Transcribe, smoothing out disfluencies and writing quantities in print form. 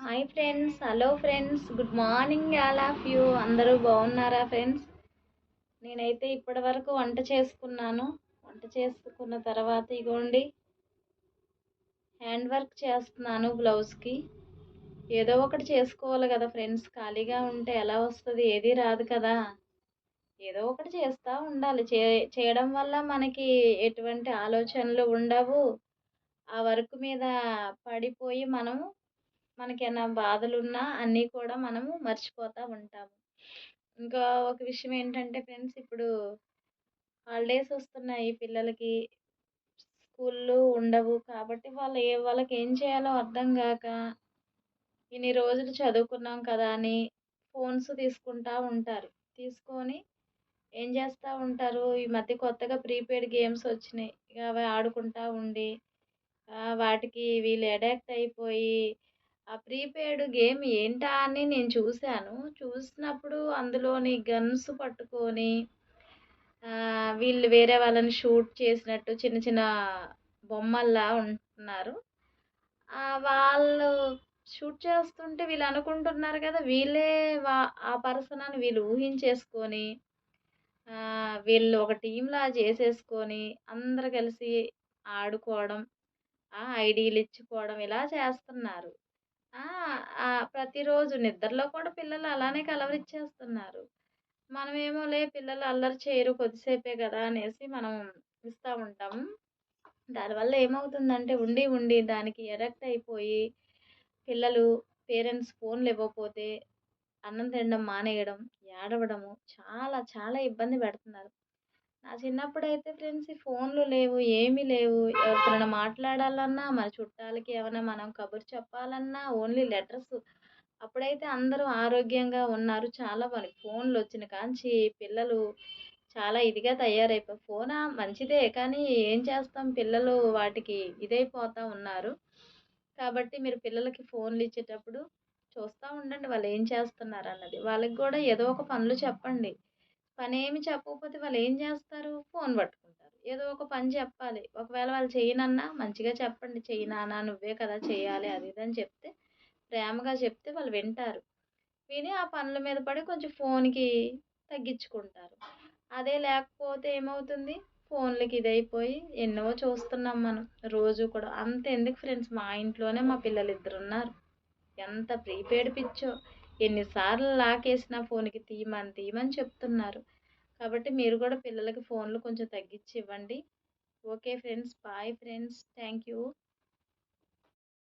Hi friends, hello friends, good morning all of you. అందరూ బాగున్నారా friends? నేనైతే ఇప్పటి వరకు వంట చేసుకున్నాను. వంట చేసుకున్న తర్వాత ఇగోండి హ్యాండ్ వర్క్ చేస్తున్నాను బ్లౌజ్కి. ఏదో ఒకటి చేసుకోవాలి కదా ఫ్రెండ్స్, ఖాళీగా ఉంటే ఎలా వస్తుంది? ఏది రాదు కదా. ఏదో ఒకటి చేస్తూ ఉండాలి. చేయడం వల్ల మనకి ఎటువంటి ఆలోచనలు ఉండవు. ఆ వర్క్ మీద పడిపోయి మనకేమైనా బాధలున్నా అన్నీ కూడా మనము మర్చిపోతూ ఉంటాము. ఇంకా ఒక విషయం ఏంటంటే ఫ్రెండ్స్, ఇప్పుడు హాలిడేస్ వస్తున్నాయి పిల్లలకి. స్కూల్లు ఉండవు కాబట్టి వాళ్ళకేం చేయాలో అర్థం గాక ఇన్ని రోజులు చదువుకున్నాం కదా అని ఫోన్స్ తీసుకుంటా ఉంటారు. తీసుకొని ఏం చేస్తా ఉంటారు, ఈ మధ్య కొత్తగా ప్రీపెయిడ్ గేమ్స్ వచ్చినాయి. ఇక అవి ఆడుకుంటా ఉండి వాటికి వీళ్ళు అడిక్ట్ అయిపోయి ఆ ప్రీపెయిడ్ గేమ్ ఏంటా అని నేను చూశాను. చూసినప్పుడు అందులోని గన్స్ పట్టుకొని వీళ్ళు వేరే వాళ్ళని షూట్ చేసినట్టు చిన్న చిన్న బొమ్మల్లా ఉంటున్నారు. వాళ్ళు షూట్ చేస్తుంటే వీళ్ళు అనుకుంటున్నారు కదా వీళ్ళే ఆ పర్సన్ అని వీళ్ళు ఊహించేసుకొని వీళ్ళు ఒక టీంలా చేసేసుకొని అందరు కలిసి ఆడుకోవడం, ఐడీలు ఇచ్చుకోవడం ఇలా చేస్తున్నారు. ప్రతిరోజు నిద్రలో కూడా పిల్లలు అలానే కలవరిచ్చేస్తున్నారు. మనమేమోలే పిల్లలు అల్లరి చేయరు కొద్దిసేపే కదా అనేసి మనం ఇస్తా ఉంటాం. దానివల్ల ఏమవుతుందంటే ఉండి ఉండి దానికి ఎడిక్ట్ అయిపోయి పిల్లలు పేరెంట్స్ ఫోన్లు ఇవ్వకపోతే అన్నం తినడం మానేయడం, ఏడవడము చాలా చాలా ఇబ్బంది పెడుతున్నారు. నా చిన్నప్పుడైతే ఫ్రెండ్స్ ఈ ఫోన్లు లేవు, ఏమీ లేవు. ఎవరితోనైనా మాట్లాడాలన్నా, మన చుట్టాలకి ఏమైనా మనం కబురు చెప్పాలన్నా ఓన్లీ లెటర్స్. అప్పుడైతే అందరూ ఆరోగ్యంగా ఉన్నారు. చాలా మనకి ఫోన్లు వచ్చిన కాంచి పిల్లలు చాలా ఇదిగా తయారైపోయారు. ఫోనా మంచిదే కానీ ఏం చేస్తాం, పిల్లలు వాటికి ఇదైపోతా ఉన్నారు. కాబట్టి మీరు పిల్లలకి ఫోన్లు ఇచ్చేటప్పుడు చూస్తూ ఉండండి వాళ్ళు ఏం చేస్తున్నారు అన్నది. వాళ్ళకి కూడా ఏదో ఒక పనులు చెప్పండి. పనేమి చెప్పకపోతే వాళ్ళు ఏం చేస్తారు? ఫోన్ పట్టుకుంటారు. ఏదో ఒక పని చెప్పాలి. ఒకవేళ వాళ్ళు చేయనన్నా మంచిగా చెప్పండి. చెయ్యి నాన్న, నువ్వే కదా చేయాలి అది ఇది అని చెప్తే, ప్రేమగా చెప్తే వాళ్ళు వింటారు. విని ఆ పనుల మీద పడి కొంచెం ఫోన్‌కి తగ్గించుకుంటారు. అదే లేకపోతే ఏమవుతుంది? ఫోన్‌లకి ఇదైపోయి ఎన్నో చూస్తున్నాం మనం రోజు కూడా. అంతెందుకు ఫ్రెండ్స్, మా ఇంట్లోనే మా పిల్లలిద్దరున్నారు. ఎంత ప్రీపెయిడ్ పిచ్చో! ఎన్నిసార్లు లాకేసినా ఫోన్‌కి తీయమని తీయమని చెప్తున్నారు. కాబట్టి మీరు కూడా పిల్లలకి ఫోన్లు కొంచెం తగ్గించి ఇవ్వండి. Okay friends, bye friends. Thank you.